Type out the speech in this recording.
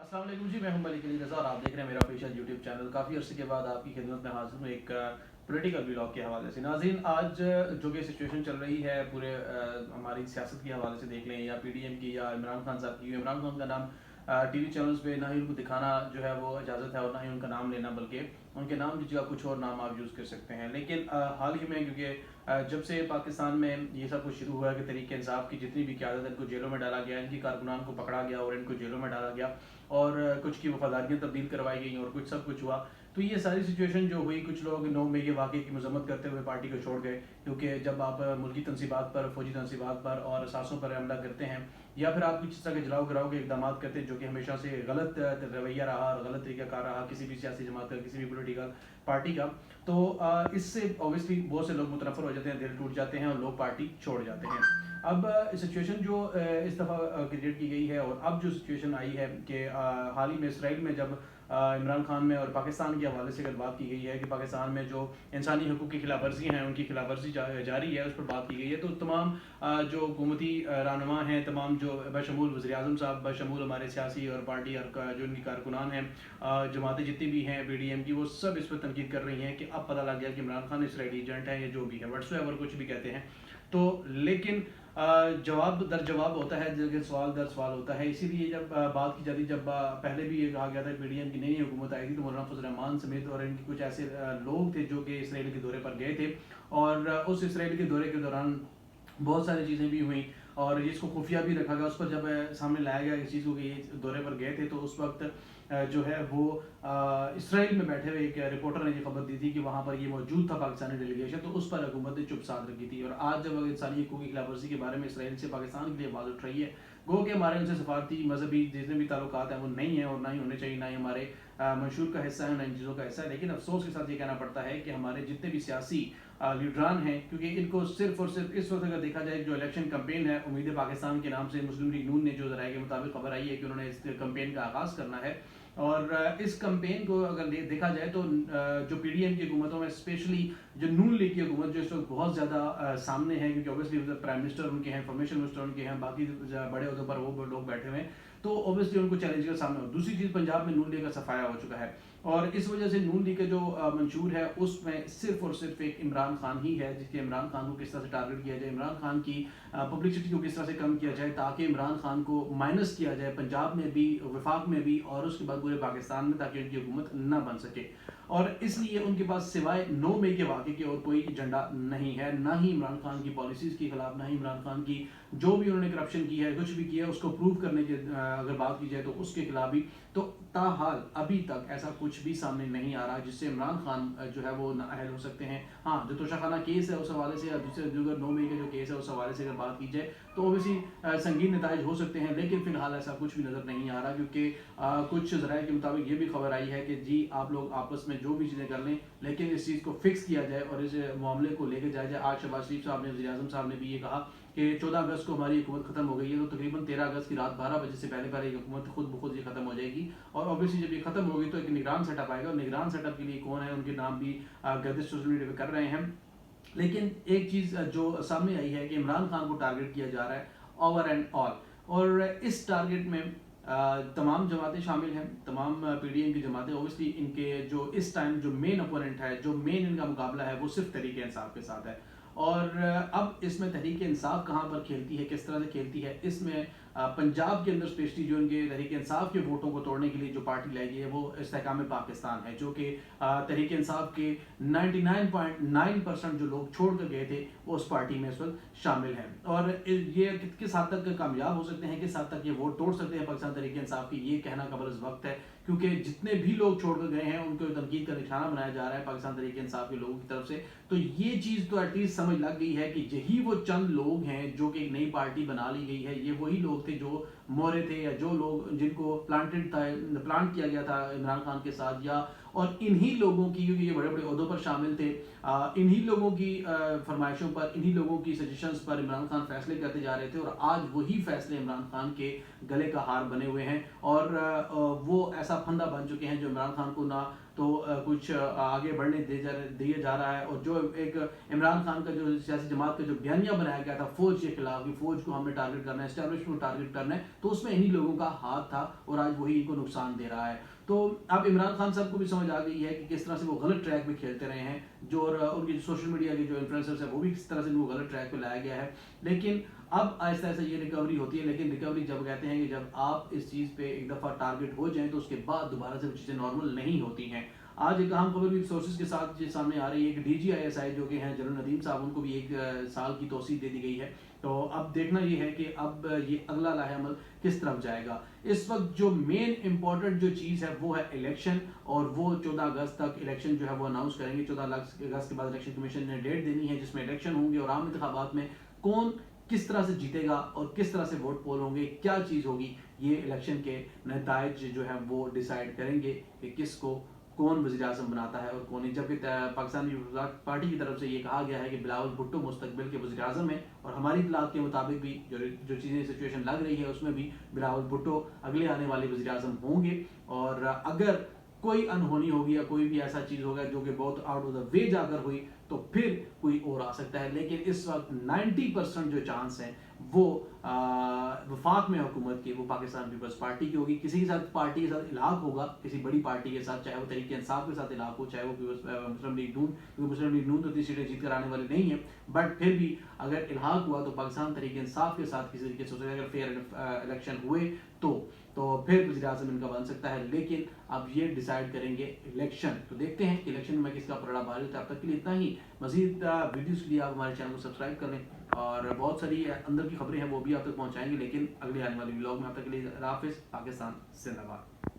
अस्सलाम वालेकुम जी, मैं हूं मलिक अली रज़ा और आप देख रहे हैं मेरा ऑफिशियल यूट्यूब चैनल। काफ़ी अर्से के बाद आपकी खिदमत में हाजिर हूं एक पॉलिटिकल व्लॉग के हवाले से। नाज़रीन, आज जो कि सिचुएशन चल रही है पूरे हमारी सियासत के हवाले से देख लें या पीडीएम की या इमरान खान साहब की। इमरान खान का नाम टीवी चैनल्स पे ना ही उनको दिखाना जो है वो इजाज़त है और ना ही उनका नाम लेना, बल्कि उनके नाम की जगह कुछ और नाम आप यूज़ कर सकते हैं। लेकिन हाल ही में क्योंकि जब से पाकिस्तान में ये सब कुछ शुरू हुआ है कि तरीके इंसाफ की जितनी भी क़यादत है इनको जेलों में डाला गया, इनकी कारकुनान को पकड़ा गया और इनको जेलों में डाला गया और कुछ की वफादारियाँ तब्दील करवाई गई और कुछ सब कुछ हुआ। तो ये सारी सिचुएशन जो हुई, कुछ लोग 9 मई के वाक़े की मजम्मत करते हुए पार्टी को छोड़ गए, क्योंकि जब आप मुल्की तनसीबात पर, फौजी तनसीबात पर और सासों पर हमला करते हैं या फिर आप किसी तरह के जलाओ गिराओ के इकदाम करते हैं जो कि हमेशा से गलत रवैया रहा और गलत तरीक़ाकार रहा किसी भी सियासी जमात का, किसी भी पोलिटिकल पार्टी का, तो इससे ऑब्वियसली बहुत से लोग मुतनफ़र हो जाते हैं, दिल टूट जाते हैं और लोग पार्टी छोड़ जाते हैं। अब सिचुएशन जो इस दफ़ा क्रिएट की गई है और अब जो सिचुएशन आई है कि हाल ही में इसराइल में जब इमरान खान में और पाकिस्तान के हवाले से अगर बात की गई है कि पाकिस्तान में जो इंसानी हकूक़ की खिलाफ वर्जी हैं उनकी खिलाफ वर्जी जारी है, उस पर बात की गई है। तो तमाम जो हुकूमती रहनुमा हैं, तमाम जो बशमूल वज़ीर-ए-आज़म साहब, बशमूल हमारे सियासी और पार्टी और जो उनकी कारकुनान हैं, जमातें जितनी भी हैं पीडीएम की, वो सब इस पर तनकीद कर रही हैं कि अब पता लग गया कि इमरान खान इसराइली एजेंट है या जो भी है, व्हाट्सएवर कुछ भी कहते हैं। तो लेकिन जवाब दर जवाब होता है, लेकिन सवाल दर सवाल होता है। इसीलिए जब बात की जाती, जब पहले भी ये कहा गया था पीडीएम की नई हुकूमत आई थी तो मौलाना फजल रहमान समेत और इनके कुछ ऐसे लोग थे जो कि इसराइल के दौरे पर गए थे और उस इसराइल के दौरे के दौरान बहुत सारी चीज़ें भी हुई और जिसको खुफिया भी रखा गया। उस पर जब सामने लाया गया इस चीज़ को कि ये दौरे पर गए थे, तो उस वक्त जो है वो इसराइल में बैठे हुए एक रिपोर्टर ने ये खबर दी थी कि वहाँ पर ये मौजूद था पाकिस्तानी डेलीगेशन, तो उस पर हुकूमत ने चुप साध रखी थी। और आज जब इंसानी हकूक़ की खिलाफवर्जी के बारे में इसराइल से पाकिस्तान के लिए आवाज़ उठ रही है, गो कि हमारे उनसे सफारती मजहबी जितने भी ताल्लुकात हैं वो नहीं है और ना ही होने चाहिए, ना ही हमारे मंशूर का हिस्सा है, ना इन चीज़ों का हिस्सा है। लेकिन अफसोस के साथ ये कहना पड़ता है कि हमारे जितने भी सियासी लीडरान हैं, क्योंकि इनको सिर्फ और सिर्फ इस वक्त अगर देखा जाए जो इलेक्शन कैंपेन है उम्मीद पाकिस्तान के नाम से मुस्लिम लीग नून ने जो ज़राए के मुताबिक खबर आई है कि उन्होंने इस कैंपेन का आगाज़ करना है। और इस कैंपेन को अगर देखा जाए तो जो पीडीएम की हुकूमतों में स्पेशली जो नून लीग की हुकूमत जो इस वक्त बहुत ज़्यादा सामने है, क्योंकि ऑब्वियसली प्राइम मिनिस्टर उनके हैं, इंफॉर्मेशन मिनिस्टर उनके हैं, बाकी बड़े अहदों पर वो लोग बैठे हुए हैं, तो ऑब्वियसली उनको चैलेंज का सामना हो। दूसरी चीज़, पंजाब में नून लीग का सफाया हो चुका है और इस वजह से नून लीग का जो मंशूर है उसमें सिर्फ और सिर्फ एक इमरान खान ही है, जिसके इमरान खान को किस तरह से टारगेट किया जाए, इमरान खान की पब्लिसिटी को किस तरह से कम किया जाए ताकि इमरान खान को माइनस किया जाए पंजाब में भी, वफाक में भी और उसके बाद पूरे पाकिस्तान में, ताकि उनकी हुकूमत न बन सके। और इसलिए उनके पास सिवाय 9 मई के वाक़े के और कोई एजेंडा नहीं है, ना ही इमरान खान की पॉलिसीज़ के खिलाफ, ना ही इमरान खान की जो भी उन्होंने करप्शन की है, कुछ भी किया है उसको प्रूव करने की अगर बात की जाए तो उसके खिलाफ भी। तो ताहाल अभी तक ऐसा कुछ भी सामने नहीं आ रहा जिससे इमरान खान जो है वो नाअहल हो सकते हैं। हाँ, जो तोशाखाना केस है उस हवाले से या दूसरे जो 9 मई का जो केस है उस हवाले से अगर बात की जाए तो ओवैसी संगीन नताइज हो सकते हैं, लेकिन फिलहाल ऐसा कुछ भी नज़र नहीं आ रहा, क्योंकि कुछ ज़राए के मुताबिक ये भी खबर आई है कि जी आप लोग आपस में जो भी चीज़ें कर लें लेकिन इस चीज़ को फिक्स किया जाए और इस मामले को लेकर जाया जाए। आज शहबाज शरीफ साहब ने, वज़ीर-ए-आज़म साहब ने भी ये कहा कि 14 अगस्त को हमारी हुकूमत खत्म हो गई है, तो तकरीबन 13 अगस्त की रात 12 बजे से पहले पहले ये हुकूमत खुद ब खुद ये खत्म हो जाएगी। और ऑब्वियसली जब ये खत्म होगी तो एक निगरान सेटअप आएगा और निगरान सेटअप के लिए कौन है, उनके नाम भी गर्दिश सोशल मीडिया पर कर रहे हैं। लेकिन एक चीज़ जो सामने आई है कि इमरान खान को टारगेट किया जा रहा है ओवर एंड ऑल, और इस टारगेट में तमाम जमातें शामिल हैं, तमाम पीडीएम की जमातें। ओबियसली इनके जो इस टाइम जो मेन अपोनेंट है, जो मेन इनका मुकाबला है वो सिर्फ तहरीक इंसाफ के साथ है। और अब इसमें तहरीक इंसाफ कहाँ पर खेलती है, किस तरह से खेलती है, इसमें पंजाब के अंदर स्पेशली जो इनके तहरीक इंसाफ के वोटों को तोड़ने के लिए जो पार्टी लाई गई है वो इस्तेहकाम पाकिस्तान है, जो कि तहरीक इंसाफ के 99.9% जो लोग छोड़ कर गए थे वो उस पार्टी में इस वक्त शामिल हैं। और ये किस हद तक कामयाब हो सकते हैं, किस हद तक ये वोट तोड़ सकते हैं पाकिस्तान तहरीक इंसाफ की, ये कहना कबल इस वक्त है, क्योंकि जितने भी लोग छोड़ कर गए हैं उनको तनकीद का निशाना बनाया जा रहा है पाकिस्तान तहरीक इंसाफ के लोगों की तरफ से। तो ये चीज़ तो एटलीस्ट समझ लग गई है कि यही वो चंद लोग हैं जो कि एक नई पार्टी बना ली गई है, ये वही लोग थे जो मोरे थे या जो लोग जिनको प्लांट किया गया था इमरान खान के साथ, या और इन्हीं लोगों की, क्योंकि ये बड़े बड़े ओहदों पर शामिल थे, इन्हीं लोगों की फरमाइशों पर, इन्हीं लोगों की सजेशंस पर इमरान खान फैसले करते जा रहे थे और आज वही फैसले इमरान खान के गले का हार बने हुए हैं। और वो ऐसा फंदा बन चुके हैं जो इमरान खान को ना तो कुछ आगे बढ़ने दिया जा रहा है। और जो एक इमरान खान का जो सियासी जमात का जो बयानिया बनाया गया था फौज के खिलाफ कि फौज को हमने टारगेट करना है, एस्टेब्लिशमेंट को टारगेट करना है, तो उसमें इन्हीं लोगों का हाथ था और आज वही इनको नुकसान दे रहा है। तो अब इमरान खान साहब को भी समझ आ गई है कि किस तरह से वो गलत ट्रैक में खेलते रहे हैं, जो और उनकी सोशल मीडिया के जो इन्फ्लुएंसर्स है वो भी किस तरह से उनको गलत ट्रैक पे लाया गया है। लेकिन अब आहिस्ता आहिस्ता ये रिकवरी होती है, लेकिन रिकवरी जब कहते हैं कि जब आप इस चीज़ पे एक दफ़ा टारगेट हो जाएं तो उसके बाद दोबारा से वो चीज़ें नॉर्मल नहीं होती हैं। आज एक अहम खबर भी सोर्सेज के साथ जो सामने आ रही है कि DGISI जो कि हैं जनरल नदीम साहब, उनको भी 1 साल की तौसीह दे दी गई है। तो अब देखना ये है कि अब ये अगला लाहेअमल किस तरफ जाएगा। इस वक्त जो मेन इंपॉर्टेंट जो चीज़ है वो है इलेक्शन, और वो 14 अगस्त तक इलेक्शन जो है वो अनाउंस करेंगे। 14 अगस्त के बाद इलेक्शन कमीशन ने डेट देनी है जिसमें इलेक्शन होंगे और आम इंतखाबात में कौन किस तरह से जीतेगा और किस तरह से वोट पोल होंगे, क्या चीज़ होगी, ये इलेक्शन के नतीजे जो है वो डिसाइड करेंगे कि किसको कौन वज़ीर आज़म बनाता है और कौन नहीं। जबकि पाकिस्तान पीपल्स पार्टी की तरफ से ये कहा गया है कि बिलावल भुट्टो मुस्तकबिल के वज़ीर आज़म है, और हमारी इतलात के मुताबिक भी जो चीज़ें सिचुएशन लग रही है उसमें भी बिलावल भुट्टो अगले आने वाले वज़ीर आज़म होंगे। और अगर कोई अनहोनी होगी या कोई भी ऐसा चीज़ होगा जो कि बहुत आउट ऑफ द वे जाकर हुई तो फिर कोई और आ सकता है। लेकिन इस वक्त 90% जो चांस है वो वफाक में हुकूमत की वो पाकिस्तान पीपल्स पार्टी की होगी। किसी के साथ पार्टी के साथ इलाक होगा, किसी बड़ी पार्टी के साथ, चाहे वो तहरीक इंसाफ के साथ इलाक हो, चाहे वो मुस्लिम लीग नून, क्योंकि मुस्लिम लीग नून तो 30 सीटें जीत कर आने वाली नहीं है, बट फिर भी अगर इल्हाक हुआ तो पाकिस्तान तहरीक इंसाफ के साथ किसी तरीके से अगर फेयर इलेक्शन हुए तो फिर वज़ीर आज़म इनका बन सकता है। लेकिन अब ये डिसाइड करेंगे इलेक्शन, तो देखते हैं इलेक्शन में किसका पलड़ा भारी होता है। अब तक के लिए इतना ही। मज़ीद वीडियोज़ के लिए आप हमारे चैनल को सब्सक्राइब कर लें, और बहुत सारी अंदर की खबरें हैं वो भी आप तक पहुँचाएंगे, लेकिन अगले आने वाले व्लॉग में। आप तक के लिए हाफ़िज़। पाकिस्तान जिंदाबाद।